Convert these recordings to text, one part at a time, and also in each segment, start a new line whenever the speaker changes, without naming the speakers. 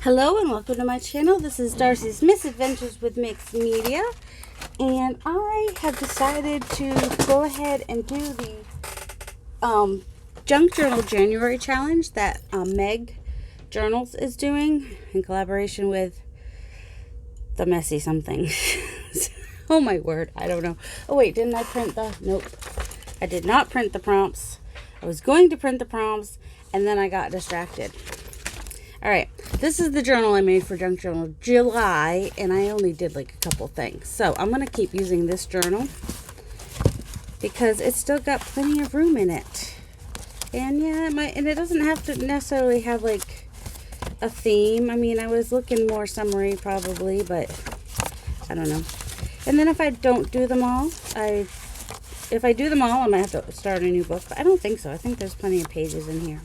Hello and welcome to my channel. This is Darcy's Misadventures with Mixed Media, and I have decided to go ahead and do the Junk Journal January Challenge that Meg Journals is doing in collaboration with the Messy Something. Oh my word, I don't know. Oh wait, didn't I print the... Nope. I did not print the prompts. I was going to print the prompts and then I got distracted. Alright, this is the journal I made for Junk Journal July, and I only did like a couple things. So I'm going to keep using this journal because it's still got plenty of room in it. And yeah, and it doesn't have to necessarily have like a theme. I mean, I was looking more summary probably, but I don't know. And then if I don't do them all, if I do them all, I might have to start a new book. But I don't think so. I think there's plenty of pages in here.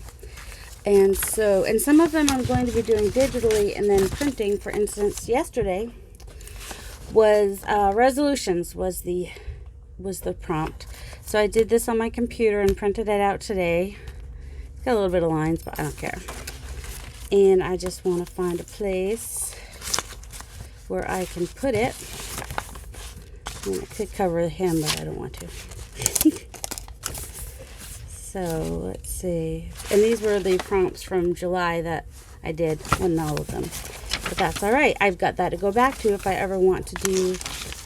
And so, and some of them I'm going to be doing digitally and then printing. For instance, yesterday was resolutions was the prompt. So I did this on my computer and printed it out today. It's got a little bit of lines, but I don't care. And I just want to find a place where I can put it. I mean, I could cover him, but I don't want to. So let's see, and these were the prompts from July that I did, and all of them, but that's all right. I've got that to go back to if I ever want to do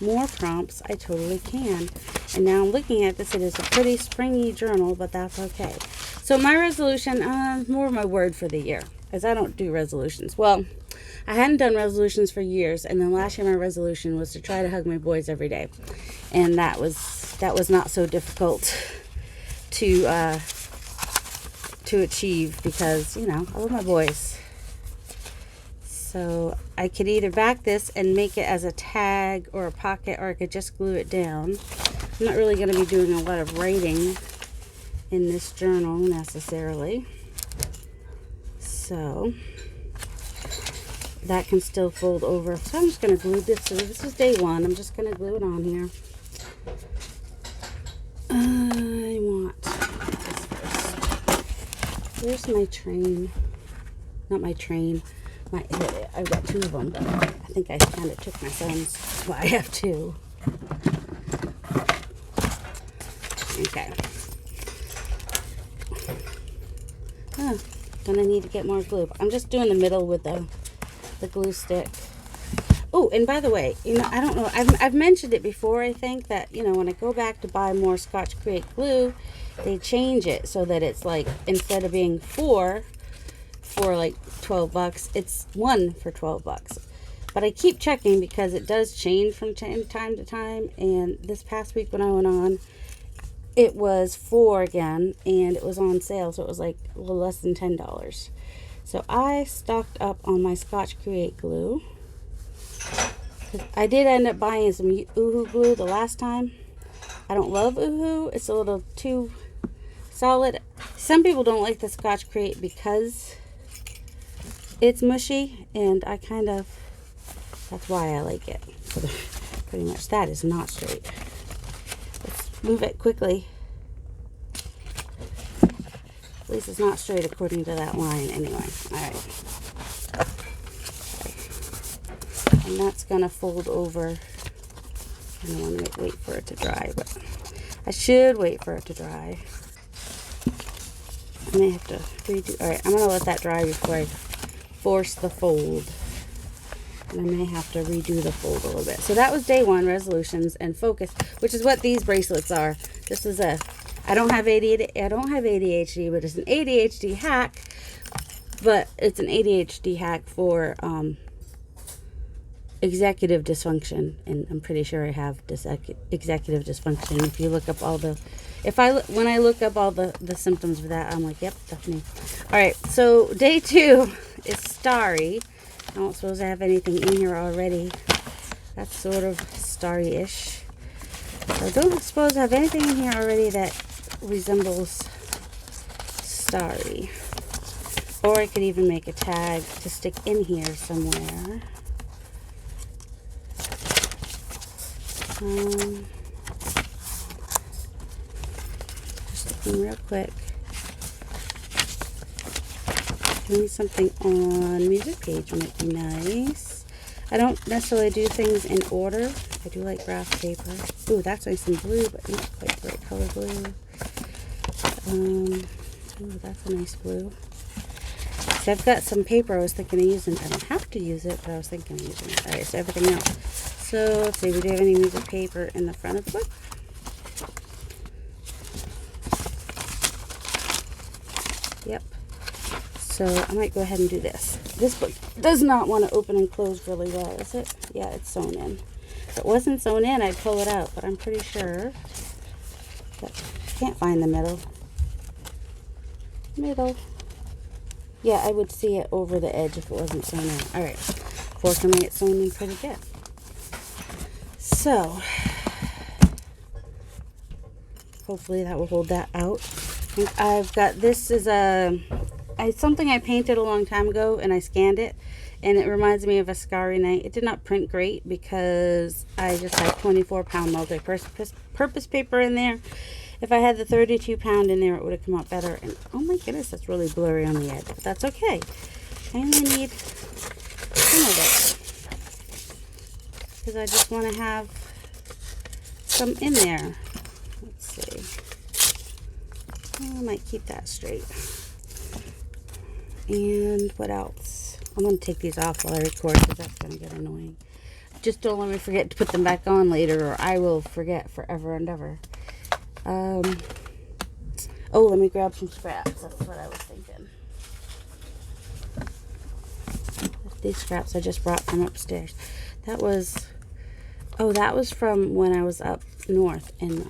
more prompts. I totally can. And now I'm looking at this, it is a pretty springy journal, but that's okay. So my resolution, more of my word for the year, as I don't do resolutions. Well, I hadn't done resolutions for years, and then last year my resolution was to try to hug my boys every day, and that was not so difficult to achieve because, you know, I love my boys. So I could either back this and make it as a tag or a pocket, or I could just glue it down. I'm not really going to be doing a lot of writing in this journal necessarily. So that can still fold over. So I'm just going to glue this. So this is day one. I'm just going to glue it on here. I want this first. Where's my train? Not my train. I've got two of them. I think I kind of took my son's. Well, I have two. Okay. Oh, gonna need to get more glue. I'm just doing the middle with the glue stick. Oh, and by the way, you know, I don't know, I've mentioned it before, I think, that, you know, when I go back to buy more Scotch Create glue, they change it so that it's like, instead of being 4 for like 12 bucks, it's 1 for 12 bucks. But I keep checking because it does change from time to time, and this past week when I went on, it was 4 again, and it was on sale, so it was like a little less than $10. So I stocked up on my Scotch Create glue. I did end up buying some Oohoo glue the last time. I don't love Oohoo. It's a little too solid. Some people don't like the Scotch Create because it's mushy, and I kind of, that's why I like it. So pretty much that is not straight. Let's move it quickly. At least it's not straight according to that line anyway. Alright. And that's going to fold over. I don't want to wait for it to dry, but I should wait for it to dry. I may have to redo. Alright, I'm going to let that dry before I force the fold. And I may have to redo the fold a little bit. So that was day one, resolutions and focus, which is what these bracelets are. This is I don't have ADHD, but it's an ADHD hack. But it's an ADHD hack for executive dysfunction, and I'm pretty sure I have executive dysfunction. If you look up all the, when I look up all the symptoms of that, I'm like, yep, that's me. All right, so day 2 is starry. I don't suppose I have anything in here already. That's sort of starry-ish. So I don't suppose I have anything in here already that resembles starry. Or I could even make a tag to stick in here somewhere. Just looking real quick. Doing something on music page might be nice. I don't necessarily do things in order. I do like graph paper. Ooh, that's nice and blue, but not quite the right color blue. Ooh, that's a nice blue. So I've got some paper I was thinking of using. I don't have to use it, but I was thinking of using it. Alright, so everything else. So let's see, we do have any music paper in the front of the book? Yep. So I might go ahead and do this. This book does not want to open and close really well, is it? Yeah, it's sewn in. If it wasn't sewn in, I'd pull it out, but I'm pretty sure that I can't find the middle. Middle. Yeah, I would see it over the edge if it wasn't sewn in. Alright. Fortunately, it's sewn in pretty good. So, hopefully that will hold that out. I've got, this is something I painted a long time ago, and I scanned it, and it reminds me of a Starry Night. It did not print great because I just had 24-pound multi-purpose paper in there. If I had the 32-pound in there, it would have come out better. And oh my goodness, that's really blurry on the edge, but that's okay. I only need some of it because I just want to have some in there. Let's see. I might keep that straight. And what else? I'm going to take these off while I record because that's going to get annoying. Just don't let me forget to put them back on later, or I will forget forever and ever. Oh, let me grab some scraps. That's what I was thinking. These scraps I just brought from upstairs. That was from when I was up north in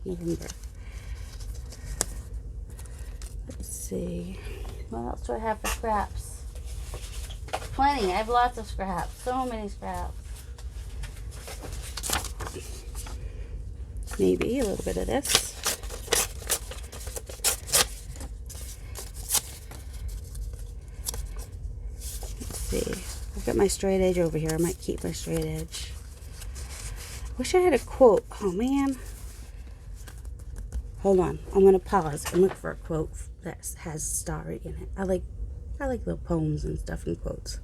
November. Let's see. What else do I have for scraps? Plenty. I have lots of scraps. So many scraps. Maybe a little bit of this. Let's see. I've got my straight edge over here. I might keep my straight edge. Wish I had a quote. Oh man. Hold on. I'm going to pause and look for a quote that has Starry in it. I like little poems and stuff in quotes.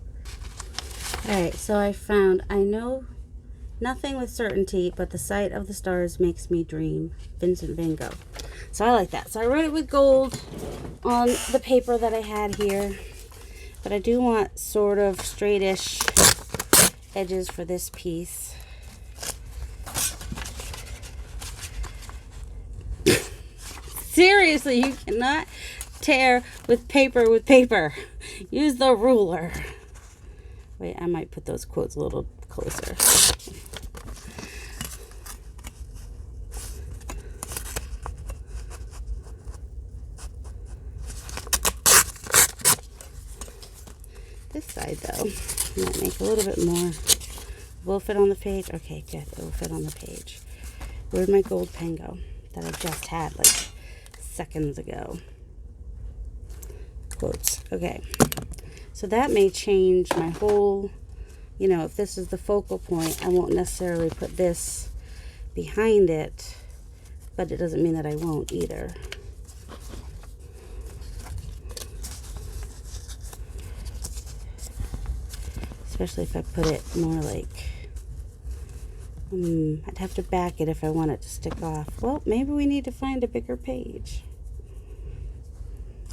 Alright, so I found, I know nothing with certainty, but the sight of the stars makes me dream. Vincent Van Gogh. So I like that. So I wrote it with gold on the paper that I had here. But I do want sort of straightish edges for this piece. Seriously, you cannot tear with paper. Use the ruler. Wait, I might put those quotes a little closer. This side, though, I might make a little bit more. Will it fit on the page? Okay, good. It will fit on the page. Where'd my gold pen go that I just had like seconds ago? Quotes. Okay. So that may change my whole, if this is the focal point, I won't necessarily put this behind it, but it doesn't mean that I won't either. Especially if I put it more like, I'd have to back it if I want it to stick off. Well, maybe we need to find a bigger page,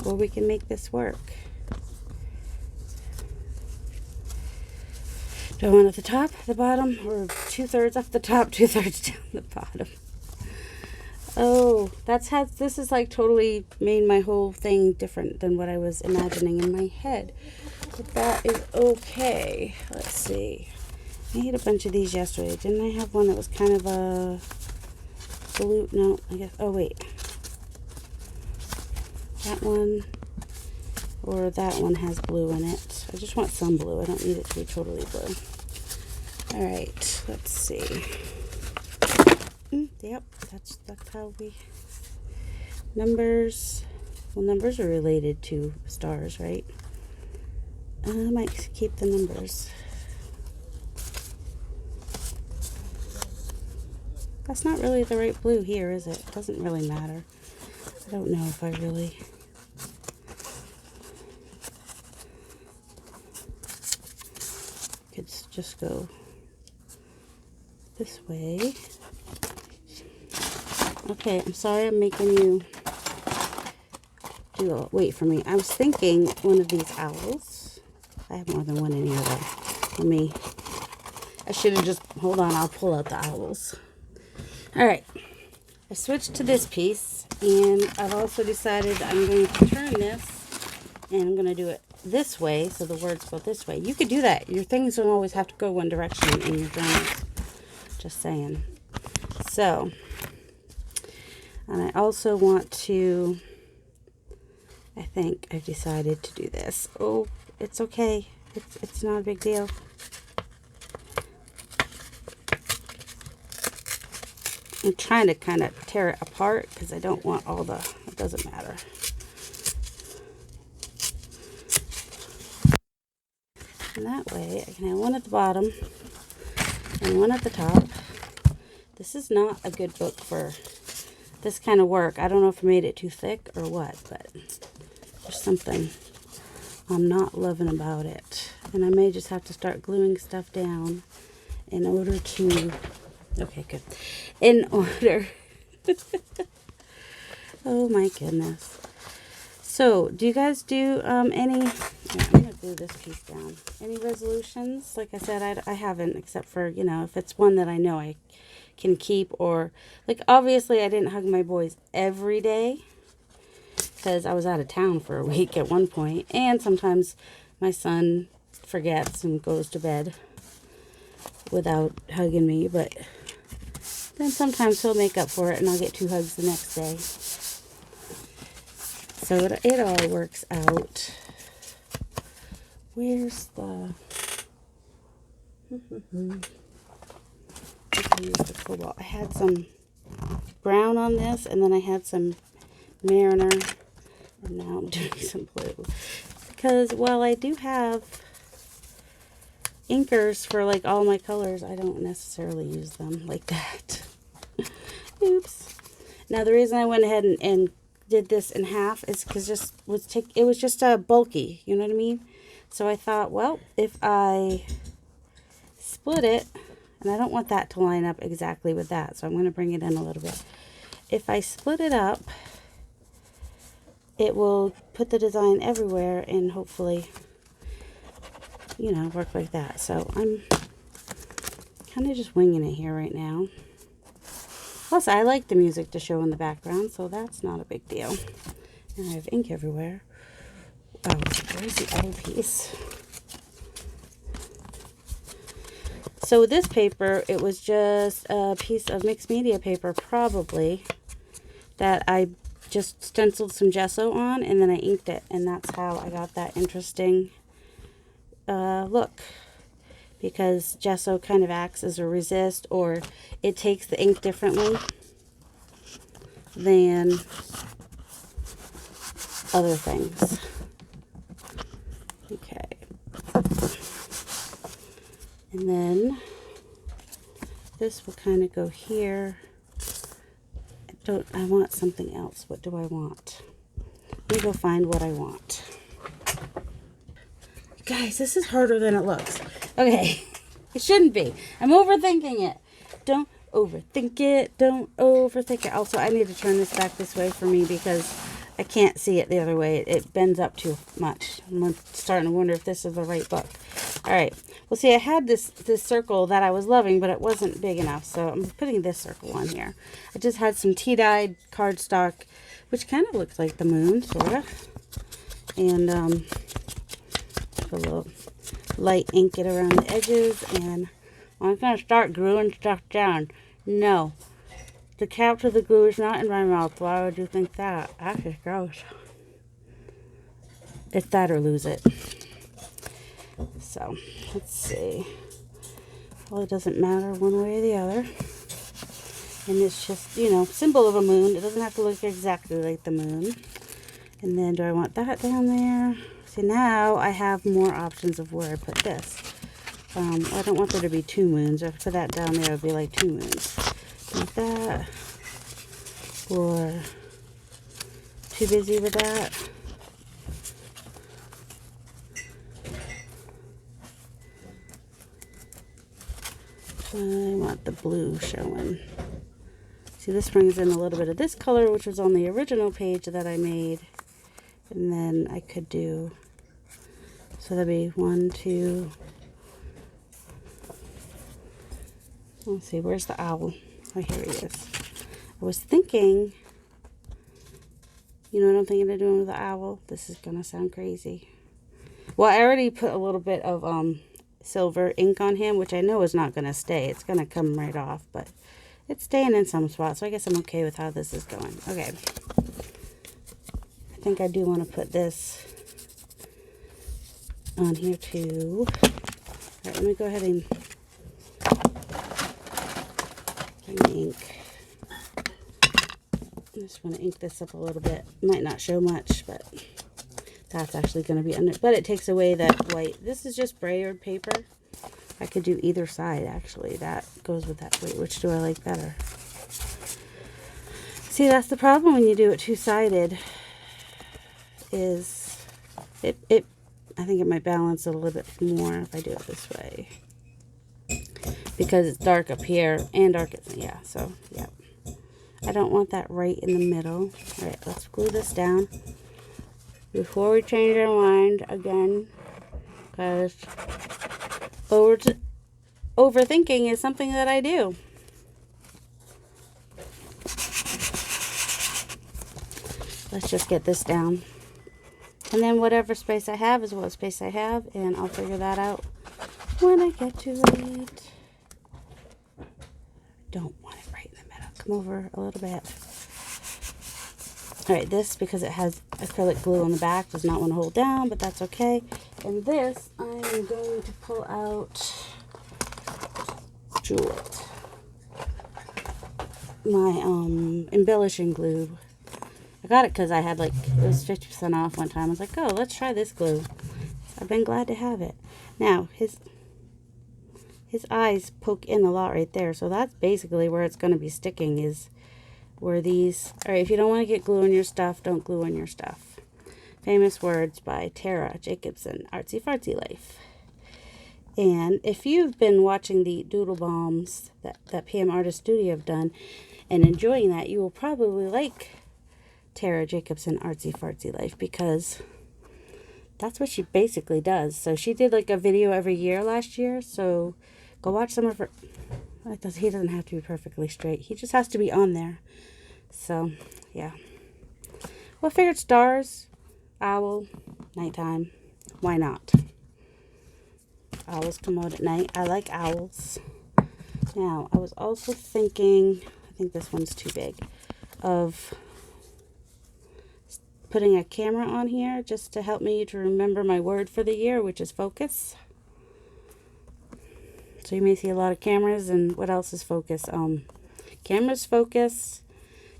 or we can make this work. Do I want it at the top, the bottom, or 2/3 up the top, 2/3 down the bottom? Oh, this is like totally made my whole thing different than what I was imagining in my head. But that is okay. Let's see. I made a bunch of these yesterday. Didn't I have one that was kind of a blue? No, I guess. Oh, wait. That one or that one has blue in it. I just want some blue. I don't need it to be totally blue. Alright, let's see. Yep, that's how we... Numbers. Well, numbers are related to stars, right? I might keep the numbers. That's not really the right blue here, is it? It doesn't really matter. I don't know if I really... could just go this way. Okay, I'm sorry I'm making you wait for me. I was thinking one of these owls. I have more than one in here though. I should have just, hold on, I'll pull out the owls. Alright, I switched to this piece, and I've also decided I'm going to turn this, and I'm going to do it this way, so the words go this way. You could do that. Your things don't always have to go one direction in your journals. Just saying. So, and I also want to, I think I've decided to do this. Oh, it's okay. It's not a big deal. I'm trying to kind of tear it apart because I don't want all the, it doesn't matter. And that way I can have one at the bottom and one at the top. This is not a good book for this kind of work. I don't know if I made it too thick or what, but there's something I'm not loving about it. And I may just have to start gluing stuff down in order to, okay, good. In order, oh my goodness. So, do you guys do any, I'm going to glue this piece down. Any resolutions? Like I said, I haven't, except for, you know, if it's one that I know I can keep, or, like, obviously I didn't hug my boys every day, because I was out of town for a week at one point, and sometimes my son forgets and goes to bed without hugging me, but then sometimes he'll make up for it and I'll get 2 hugs the next day. So it all works out. Where's the... use the cobalt. I had some brown on this, and then I had some Mariner, and now I'm doing some blue. Because while I do have inkers for like all my colors, I don't necessarily use them like that. Oops. Now the reason I went ahead and did this in half is because it was just bulky, you know what I mean? So I thought, well, if I split it, and I don't want that to line up exactly with that, so I'm going to bring it in a little bit. If I split it up, it will put the design everywhere and hopefully, you know, work like that. So I'm kind of just winging it here right now. Plus, I like the music to show in the background, so that's not a big deal. And I have ink everywhere. Oh, where's the other piece? So with this paper, it was just a piece of mixed media paper, probably, that I just stenciled some gesso on, and then I inked it, and that's how I got that interesting look. Because gesso kind of acts as a resist, or it takes the ink differently than other things. Okay. And then this will kind of go here. I want something else. What do I want? Let me go find what I want. Guys, this is harder than it looks. Okay, it shouldn't be. I'm overthinking it. Don't overthink it. Don't overthink it. Also, I need to turn this back this way for me because I can't see it the other way. It bends up too much. I'm starting to wonder if this is the right book. All right. Well, see, I had this circle that I was loving, but it wasn't big enough, so I'm putting this circle on here. I just had some tea-dyed cardstock, which kind of looks like the moon, sort of. And a little light ink it around the edges, and I'm going to start gluing stuff down. No. The cap to the glue is not in my mouth. Why would you think that? That's just gross. It's that or lose it. So, let's see. Well, it doesn't matter one way or the other. And it's just, you know, symbol of a moon. It doesn't have to look exactly like the moon. And then do I want that down there? See, now I have more options of where I put this. I don't want there to be 2 moons. If I put that down there, it would be like 2 moons. Like that. Or too busy with that. I want the blue showing. See, this brings in a little bit of this color, which was on the original page that I made. And then I could do, so that'd be 1, 2. Let's see, where's the owl? Oh, here he is. I was thinking, you know what I'm thinking of doing with the owl? This is gonna sound crazy. Well, I already put a little bit of silver ink on him, which I know is not gonna stay. It's gonna come right off, but it's staying in some spots, so I guess I'm okay with how this is going. Okay. I think I do want to put this on here too. All right, let me go ahead and bring the ink. I just want to ink this up a little bit. Might not show much, but that's actually going to be under. But it takes away that white. This is just brayered paper. I could do either side, actually. That goes with that. Wait, which do I like better? See, that's the problem when you do it two-sided. Is I think it might balance a little bit more if I do it this way, because it's dark up here and dark at, yeah, so yeah, I don't want that right in the middle. All right, let's glue this down before we change our mind again, because overthinking is something that I do. Let's just get this down. And then whatever space I have is what space I have, and I'll figure that out when I get to it. Don't want it right in the middle. Come over a little bit. Alright, this, because it has acrylic glue on the back, does not want to hold down, but that's okay. And this, I'm going to pull out Jewel, my embellishing glue. I got it because I had, like, it was 50% off one time. I was like, oh, let's try this glue. I've been glad to have it. Now, his eyes poke in a lot right there. So that's basically where it's going to be sticking, is where these... Alright, if you don't want to get glue on your stuff, don't glue on your stuff. Famous words by Tara Jacobson, Artsy Fartsy Life. And if you've been watching the doodle bombs that PM Artist Studio have done and enjoying that, you will probably like Tara Jacobson Artsy Fartsy Life, because that's what she basically does. So she did like a video every year last year, so go watch some of her. He doesn't have to be perfectly straight, he just has to be on there. So yeah, well, I figured stars, owl, nighttime, why not? Owls come out at night. I like owls. Now I was also thinking, I think this one's too big, of putting a camera on here just to help me to remember my word for the year, which is focus. So you may see a lot of cameras. And what else is focus? Cameras, focus.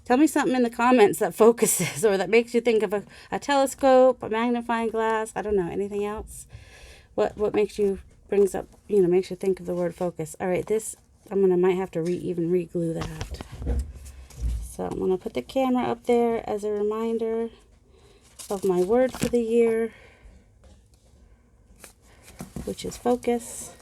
Tell me something in the comments that focuses or that makes you think of a telescope, a magnifying glass. I don't know, anything else. What makes you, brings up, you know, makes you think of the word focus. All right, this might have to even re-glue that. So I'm gonna put the camera up there as a reminder of my word for the year, which is focus.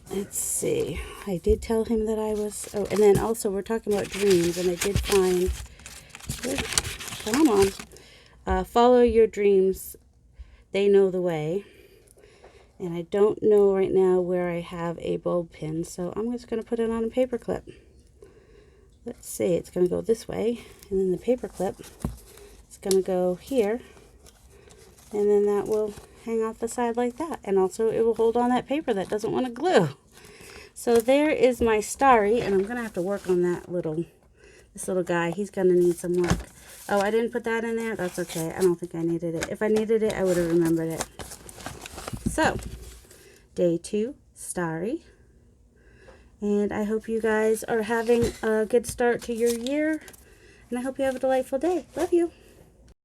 Let's see. I did tell him that I was... Oh, and then also we're talking about dreams, and I did find... Come on. Follow your dreams. They know the way. And I don't know right now where I have a bulb pin, so I'm just going to put it on a paper clip. Let's see. It's going to go this way, and then the paper clip is going to go here, and then that will hang off the side like that. And also it will hold on that paper that doesn't want to glue. So there is my starry, and I'm going to have to work on that this little guy. He's going to need some work. Oh, I didn't put that in there? That's okay. I don't think I needed it. If I needed it, I would have remembered it. So, day 2, starry. And I hope you guys are having a good start to your year. And I hope you have a delightful day. Love you.